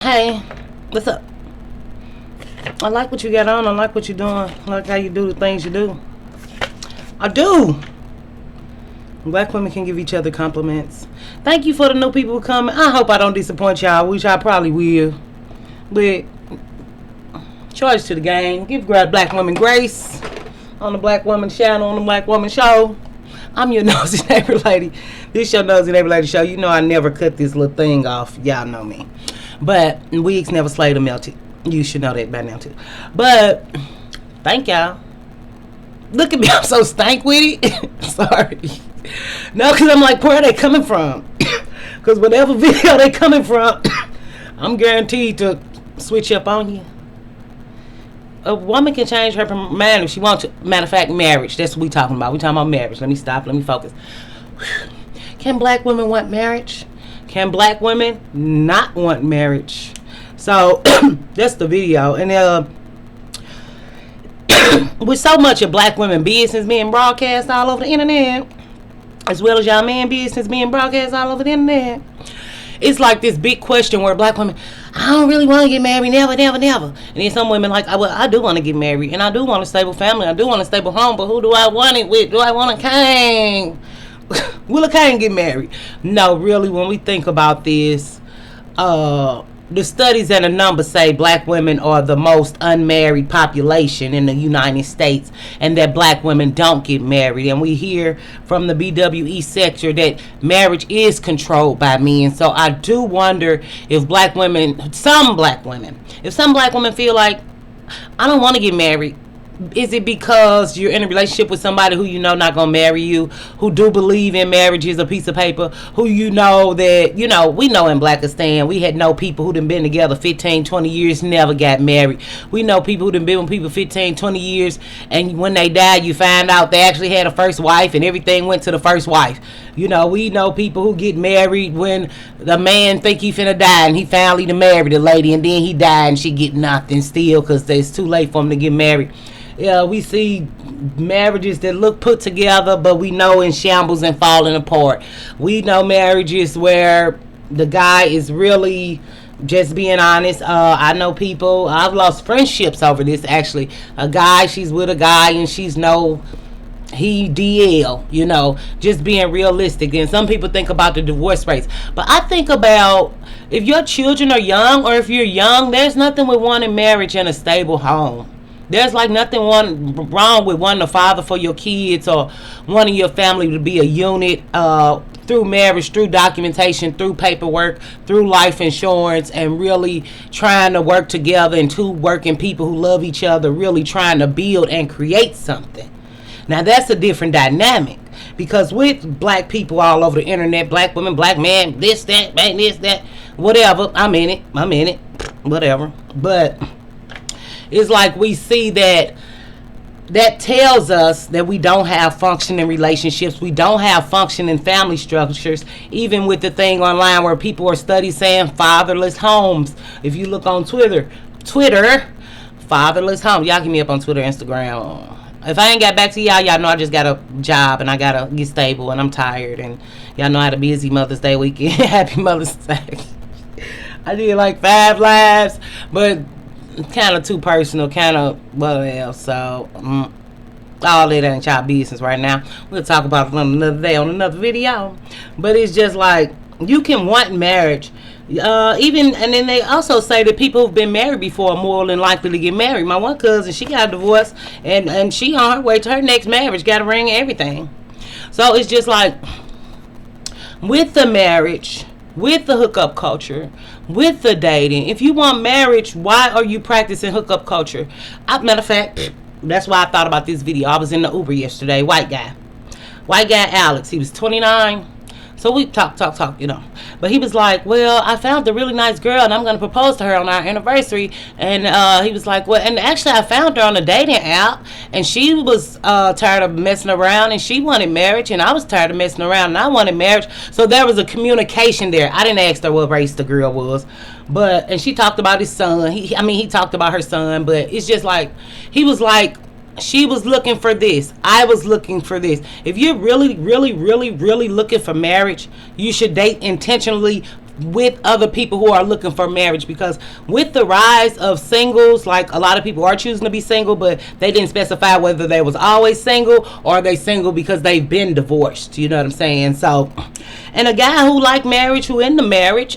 Hey, what's up? I like what you got on. I like what you're doing. I like how you do the things you do. I do. Black women can give each other compliments. Thank you for the new people coming. I hope I don't disappoint y'all, which I probably will. But charge to the game. Give Black women grace on the Black Woman channel, on the Black Woman show. I'm your nosy neighbor lady. This your nosy neighbor lady show. You know I never cut this little thing off. Y'all know me. But wigs never slayed or melted. You should know that by now too. But thank y'all. Look at me, I'm so stank with it. Sorry. No, because I'm like, where are they coming from? Because whatever video they coming from, I'm guaranteed to switch up on you. A woman can change her mind if she wants to. Matter of fact, marriage. That's what we talking about. We talking about marriage. Let me stop. Let me focus. Can black women want marriage? Can black women not want marriage? So that's the video. And with so much of black women business being broadcast all over the internet, as well as y'all man business being broadcast all over the internet, it's like this big question where black women, I don't really want to get married, never. And then some women like, well, I do want to get married, and I do want a stable family, I do want a stable home, but who do I want it with? Do I want a king? Will a king get married? No, really, when we think about this, the studies and the numbers say black women are the most unmarried population in the United States, and that black women don't get married. And we hear from the BWE sector that marriage is controlled by men. So I do wonder if some black women feel like, I don't want to get married. Is it because you're in a relationship with somebody who you know not gonna marry you, who do believe in marriage is a piece of paper, who you know that, we know in Blackistan, we had people who done been together 15, 20 years, never got married. We know people who done been with people 15, 20 years, and when they died, you find out they actually had a first wife, and everything went to the first wife. We know people who get married when the man think he finna die, and he finally done married a lady, and then he died, and she get nothing still, because it's too late for him to get married. Yeah, we see marriages that look put together, but we know in shambles and falling apart. We know marriages where the guy is really just being honest. I know people, I've lost friendships over this, actually. She's with a guy and he DL, just being realistic. And some people think about the divorce rates. But I think about if your children are young, or if you're young, there's nothing with wanting marriage in a stable home. There's like nothing wrong with wanting a father for your kids, or wanting your family to be a unit through marriage, through documentation, through paperwork, through life insurance, and really trying to work together, and two working people who love each other, really trying to build and create something. Now that's a different dynamic, because with black people all over the internet, black women, black men, this, that, whatever, I'm in it, whatever. But it's like we see that tells us that we don't have functioning relationships. We don't have functioning family structures. Even with the thing online where people are saying fatherless homes. If you look on Twitter, fatherless homes. Y'all get me up on Twitter, Instagram. If I ain't got back to y'all know I just got a job and I gotta get stable and I'm tired. And y'all know I had a busy Mother's Day weekend. Happy Mother's Day. I did like 5 lives, but kind of too personal, kind of what else. So all that ain't y'all business right now. We'll talk about it another day on another video. But it's just like, you can want marriage, and then they also say that people who've been married before are more than likely to get married. My one cousin, she got divorced, and she on her way to her next marriage, got a ring and everything. So it's just like, with the marriage, with the hookup culture, with the dating, if you want marriage, why are you practicing hookup culture? Matter of fact, that's why I thought about this video. I was in the Uber yesterday. White guy Alex. He was 29. So we talk, But he was like, well, I found a really nice girl, and I'm going to propose to her on our anniversary. And he was like, well, and actually I found her on a dating app, and she was tired of messing around, and she wanted marriage, and I was tired of messing around, and I wanted marriage. So there was a communication there. I didn't ask her what race the girl was, and she talked about his son. He talked about her son, but it's just like, he was like, she was looking for this, I was looking for this. If you're really looking for marriage, you should date intentionally with other people who are looking for marriage, because with the rise of singles, like a lot of people are choosing to be single, but they didn't specify whether they was always single or they single because they've been divorced. You know what I'm saying? So, and a guy who like marriage, who into marriage,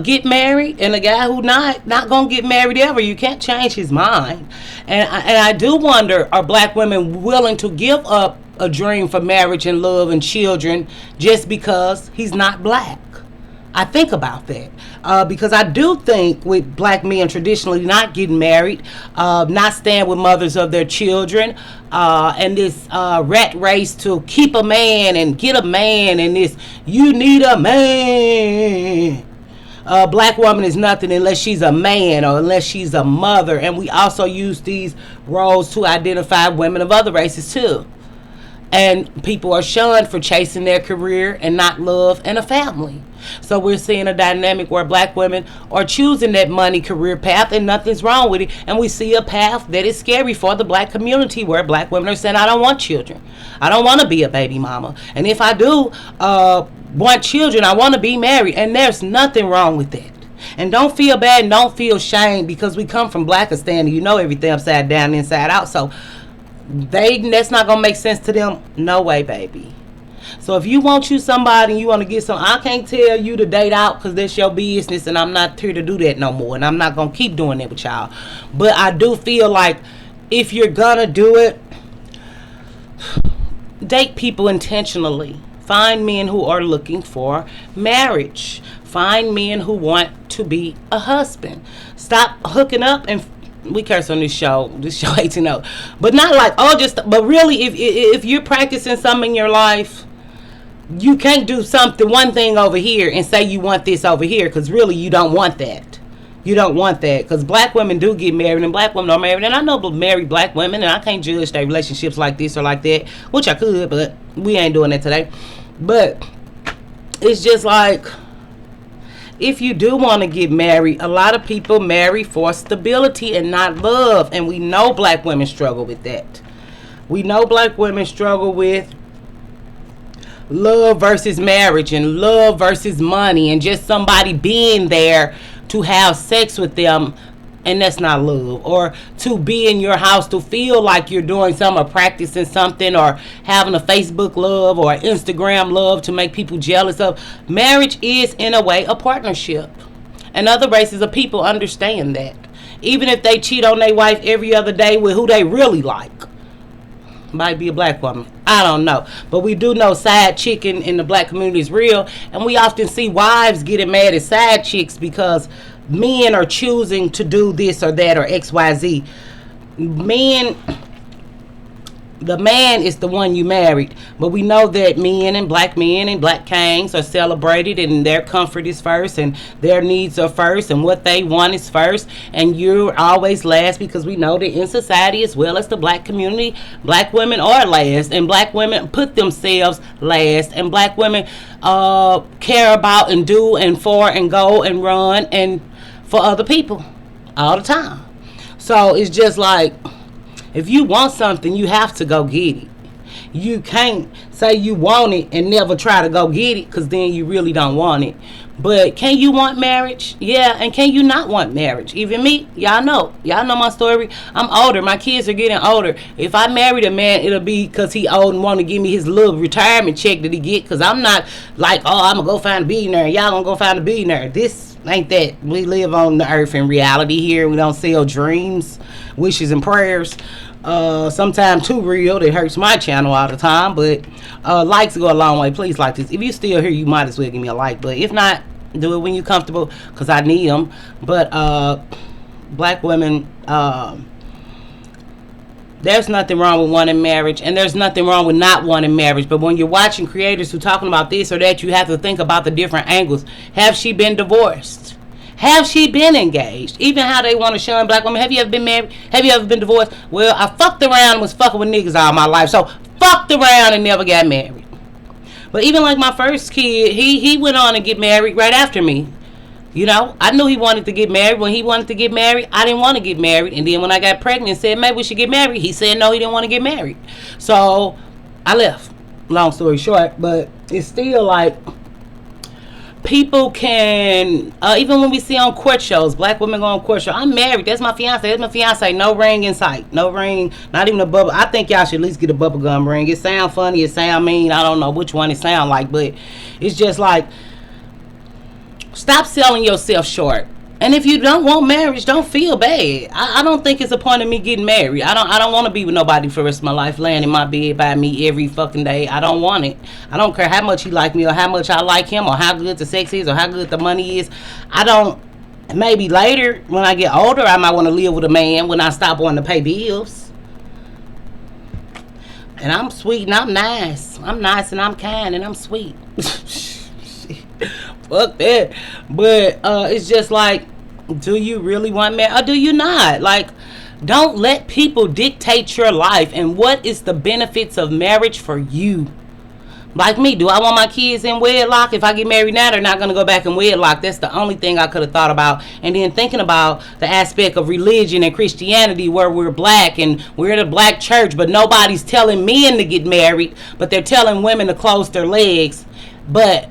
get married, and a guy who not gonna get married ever, you can't change his mind. And I do wonder, are black women willing to give up a dream for marriage and love and children just because he's not black? I think about that because I do think with black men traditionally not getting married, not staying with mothers of their children, and this rat race to keep a man and get a man, and this you need a man. Black woman is nothing unless she's a man or unless she's a mother, and we also use these roles to identify women of other races too. And people are shunned for chasing their career and not love and a family. So we're seeing a dynamic where black women are choosing that money career path, and nothing's wrong with it. And we see a path that is scary for the black community, where black women are saying, I don't want children. I don't want to be a baby mama. And if I do want children, I want to be married. And there's nothing wrong with that. And don't feel bad and don't feel shame, because we come from Blackistan, you know everything upside down, inside out. So that's not gonna make sense to them. No way, baby. So if you want you somebody and you want to get some, I can't tell you to date out because that's your business, and I'm not here to do that no more, and I'm not gonna keep doing that with y'all. But I do feel like if you're gonna do it, date people intentionally. Find men who are looking for marriage. Find men who want to be a husband. Stop hooking up, and we curse on this show 18 but not like, but really, if you're practicing something in your life, you can't do one thing over here and say you want this over here, because really you don't want that. You don't want that, because black women do get married and black women are married, and I know married black women, and I can't judge their relationships like this or like that, which I could, but we ain't doing that today. But it's just like, if you do want to get married, a lot of people marry for stability and not love. And we know black women struggle with that. We know black women struggle with love versus marriage and love versus money and just somebody being there to have sex with them. And that's not love. Or to be in your house to feel like you're doing something or practicing something, or having a Facebook love or Instagram love to make people jealous of. Marriage is, in a way, a partnership. And other races of people understand that. Even if they cheat on their wife every other day with who they really like. Might be a black woman. I don't know. But we do know side chicking in the black community is real. And we often see wives getting mad at side chicks because men are choosing to do this or that or XYZ. The man is the one you married. But we know that men and black kings are celebrated, and their comfort is first, and their needs are first, and what they want is first, and you're always last, because we know that in society as well as the black community, black women are last, and black women put themselves last, and black women care about and do and for and go and run and for other people all the time. So it's just like, if you want something, you have to go get it. You can't say you want it and never try to go get it, because then you really don't want it. But can you want marriage? Yeah. And can you not want marriage? Even me, y'all know my story. I'm older. My kids are getting older. If I married a man, it'll be because he old and want to give me his little retirement check that he get, because I'm not like, I'm going to go find a billionaire. Y'all going to go find a billionaire. This ain't that. We live on the earth in reality here. We don't sell dreams, wishes, and prayers. Sometimes too real. That hurts my channel all the time. But likes go a long way. Please like this. If you're still here, you might as well give me a like. But if not, do it when you're comfortable, because I need them. But black women, there's nothing wrong with wanting marriage, and there's nothing wrong with not wanting marriage. But when you're watching creators who talking about this or that, you have to think about the different angles. Have she been divorced? Have she been engaged? Even how they want to shun black women. Have you ever been married? Have you ever been divorced? Well, I fucked around and was fucking with niggas all my life. So fucked around and never got married. But even like my first kid, he went on to get married right after me. You know, I knew he wanted to get married. When he wanted to get married, I didn't want to get married. And then when I got pregnant and said, maybe we should get married, he said no, he didn't want to get married. So I left. Long story short, but it's still like, people can, even when we see on court shows, black women go on court show. I'm married. That's my fiance. That's my fiance. No ring in sight. No ring. Not even a bubble. I think y'all should at least get a bubble gum ring. It sound funny. It sound mean. I don't know which one it sound like, but it's just like, stop selling yourself short. And if you don't want marriage, don't feel bad. I don't think it's a point of me getting married. I don't want to be with nobody for the rest of my life, laying in my bed by me every fucking day. I don't want it. I don't care how much he like me or how much I like him or how good the sex is or how good the money is. I don't. Maybe later, when I get older, I might want to live with a man when I stop wanting to pay bills. And I'm sweet and I'm nice. I'm nice and I'm kind and I'm sweet. Fuck that. But it's just like, do you really want marriage or do you not? Like, don't let people dictate your life. And what is the benefits of marriage for you? Like me, do I want my kids in wedlock? If I get married now, they're not going to go back in wedlock. That's the only thing I could have thought about. And then thinking about the aspect of religion and Christianity, where we're black and we're in a black church, but nobody's telling men to get married, but they're telling women to close their legs. But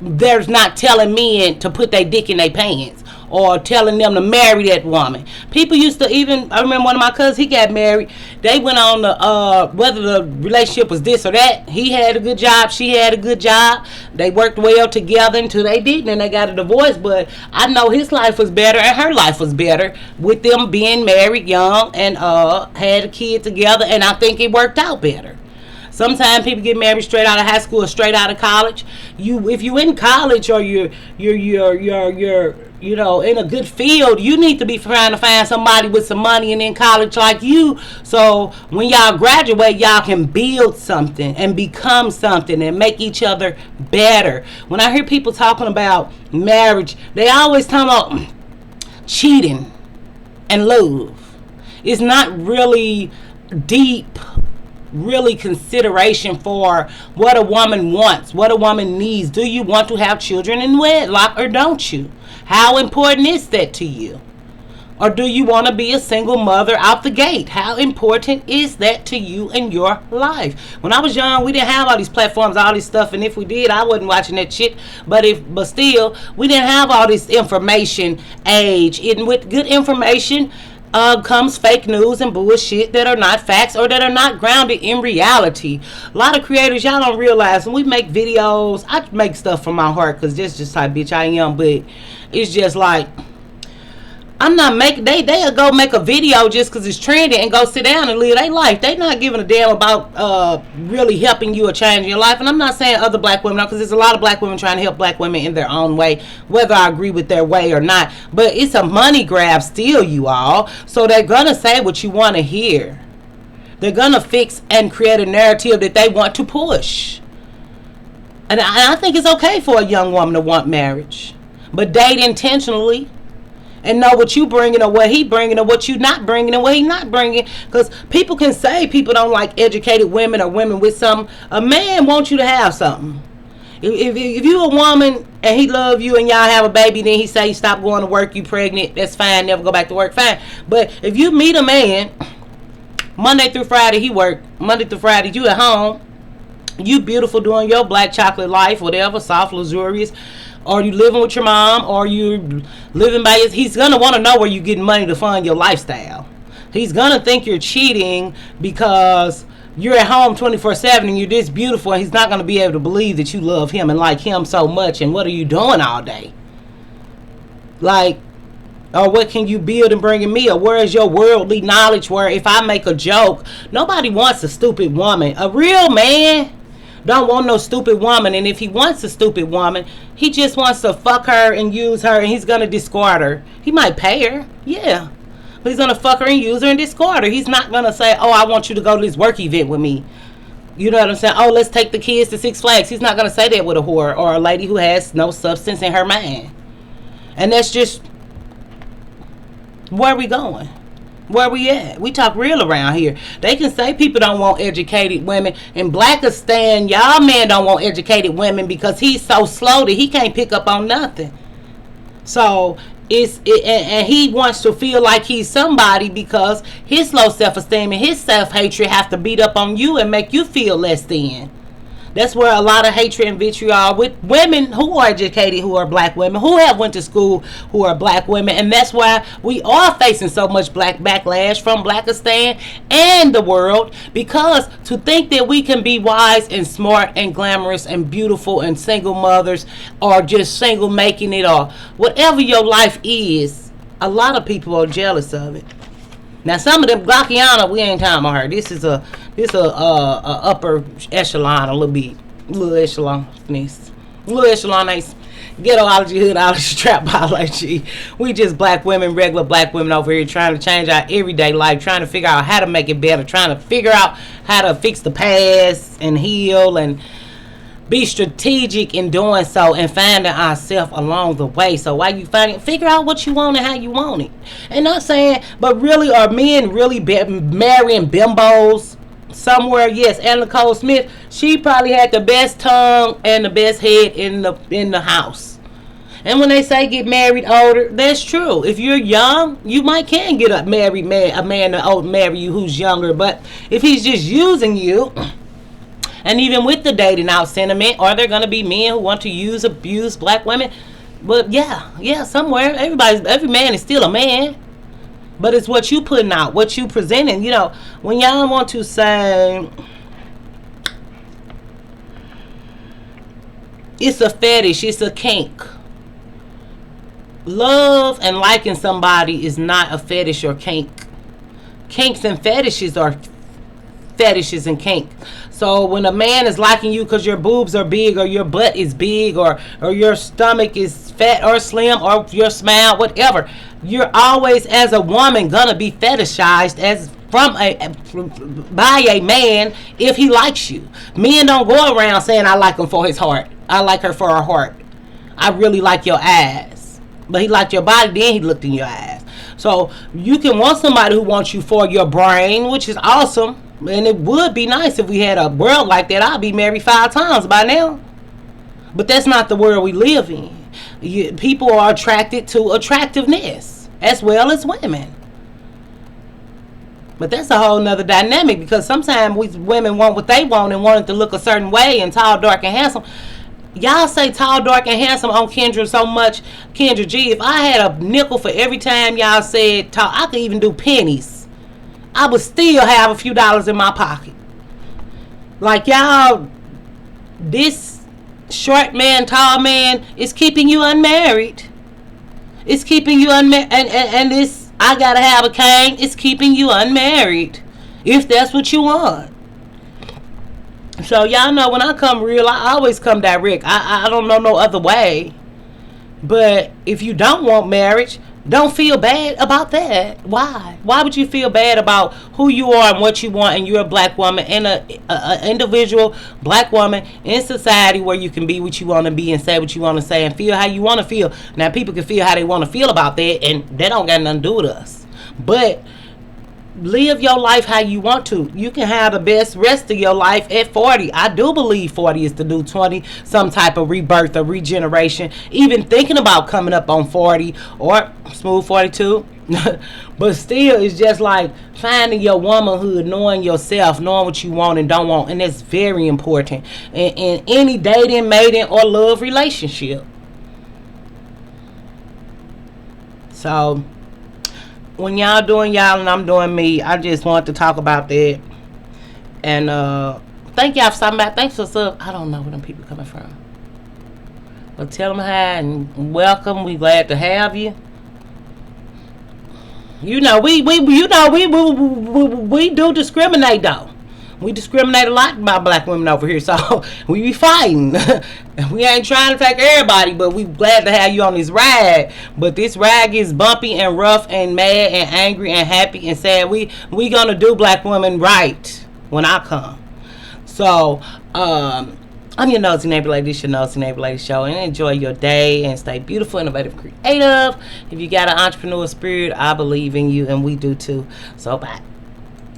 there's not telling men to put their dick in their pants or telling them to marry that woman. People used to even, I remember one of my cousins, he got married. They went on the, whether the relationship was this or that. He had a good job. She had a good job. They worked well together until they didn't and they got a divorce. But I know his life was better and her life was better with them being married young and had a kid together. And I think it worked out better. Sometimes people get married straight out of high school or straight out of college. If you in college or you're you know, in a good field, you need to be trying to find somebody with some money and in college like you. So when y'all graduate, y'all can build something and become something and make each other better. When I hear people talking about marriage, they always talk about cheating and love. It's not really deep, really consideration for what a woman wants, what a woman needs. Do you want to have children in wedlock or don't you? How important is that to you? Or do you want to be a single mother out the gate? How important is that to you in your life? When I was young, we didn't have all these platforms, all this stuff, and if we did, I wasn't watching that shit. But still, we didn't have all this information age. And with good information comes fake news and bullshit that are not facts or that are not grounded in reality. A lot of creators, y'all don't realize when we make videos, I make stuff from my heart because that's just how bitch I am, but it's just like, I'm not making, they'll go make a video just because it's trending and go sit down and live their life. They not giving a damn about really helping you or changing your life. And I'm not saying other black women, because there's a lot of black women trying to help black women in their own way, whether I agree with their way or not. But it's a money grab still, you all. So they're going to say what you want to hear. They're going to fix and create a narrative that they want to push. And I think it's okay for a young woman to want marriage. But date intentionally and know what you bringing or what he bringing or what you not bringing and what he not bringing. Because people can say people don't like educated women or women with something. A man wants you to have something. If you a woman and he love you and y'all have a baby, then he say stop going to work, you pregnant, that's fine, never go back to work, fine. But if you meet a man, Monday through Friday he work, Monday through Friday you at home, you beautiful doing your black chocolate life, whatever, soft, luxurious, or you living with your mom, or you living by he's gonna want to know where you getting money to fund your lifestyle. He's gonna think you're cheating because you're at home 24/7 and you're this beautiful, and he's not gonna be able to believe that you love him and like him so much. And what are you doing all day? Like, or what can you build and bring in me? Or where is your worldly knowledge where if I make a joke, nobody wants a stupid woman. A real man don't want no stupid woman. And if he wants a stupid woman, he just wants to fuck her and use her, and he's gonna discard her. He might pay her, yeah, but he's gonna fuck her and use her and discard her. He's not gonna say, oh, I want you to go to this work event with me. You know what I'm saying? Oh, let's take the kids to Six Flags. He's not gonna say that with a whore or a lady who has no substance in her mind. And that's just where we going. Where we at? We talk real around here. They can say people don't want educated women. In Blackistan, y'all men don't want educated women because he's so slow that he can't pick up on nothing. So and he wants to feel like he's somebody because his low self-esteem and his self-hatred have to beat up on you and make you feel less than. That's where a lot of hatred and vitriol with women who are educated, who are black women, who have went to school, who are black women. And that's why we are facing so much black backlash from Blackistan and the world. Because to think that we can be wise and smart and glamorous and beautiful and single mothers, or just single making it, or whatever your life is, a lot of people are jealous of it. Now, some of them, Glockiana, we ain't talking about her. This is a upper echelon, a little bit, little echelon, nice, ghettoology, hoodology, trapology. We just black women, regular black women over here trying to change our everyday life, trying to figure out how to make it better, trying to figure out how to fix the past and heal and be strategic in doing so, and finding ourselves along the way. So while you find it, figure out what you want and how you want it. And not saying, but really, are men really marrying bimbos somewhere? Yes, and Nicole Smith, she probably had the best tongue and the best head in the house. And when they say get married older, that's true. If you're young, you can get a married man, a man to marry you who's younger. But if he's just using you, and even with the dating out sentiment, are there going to be men who want to abuse black women? But yeah, somewhere, every man is still a man. But it's what you putting out, what you presenting. You know, when y'all want to say it's a fetish, it's a kink. Love and liking somebody is not a fetish or kink. Kinks and fetishes are fetishes and kink. So when a man is liking you because your boobs are big, or your butt is big, or your stomach is fat or slim, or your smile, whatever, you're always, as a woman, gonna be fetishized by a man if he likes you. Men don't go around saying I like him for his heart, I like her for her heart, I really like your ass. But he liked your body, then he looked in your ass. So you can want somebody who wants you for your brain, which is awesome. And it would be nice if we had a world like that. I'd be married 5 times by now. But that's not the world we live in. People are attracted to attractiveness as well as women. But that's a whole nother dynamic, because sometimes we women want what they want and want it to look a certain way, and tall, dark, and handsome. Y'all say tall, dark, and handsome on Kendra so much. Kendra G, if I had a nickel for every time y'all said tall, I could even do pennies. I would still have a few dollars in my pocket. Like, y'all, this short man, tall man is keeping you unmarried. It's keeping you unmarried. And this, I gotta have a cane, it's keeping you unmarried. If that's what you want. So y'all know when I come real, I always come direct. I don't know no other way. But if you don't want marriage, don't feel bad about that. Why? Why would you feel bad about who you are and what you want, and you're a black woman and a individual black woman in society where you can be what you want to be and say what you want to say and feel how you want to feel. Now, people can feel how they want to feel about that, and that don't got nothing to do with us. But live your life how you want to. You can have the best rest of your life at 40. I do believe 40 is the new 20, some type of rebirth or regeneration. Even thinking about coming up on 40 or smooth 42. But still, it's just like finding your womanhood, knowing yourself, knowing what you want and don't want. And that's very important in any dating, mating, or love relationship. So when y'all doing y'all and I'm doing me, I just want to talk about that. And thank y'all for stopping by. Thanks for stuff. I don't know where them people coming from. But tell them hi and welcome. We glad to have you. You know, we do discriminate though. We discriminate a lot about black women over here, so we be fighting. We ain't trying to take everybody, but we glad to have you on this ride. But this ride gets bumpy and rough and mad and angry and happy and sad. We gonna do black women right when I come. So I'm your nosy neighbor lady. This your nosy neighbor lady show, and enjoy your day and stay beautiful, innovative, creative. If you got an entrepreneur spirit, I believe in you, and we do too. So bye.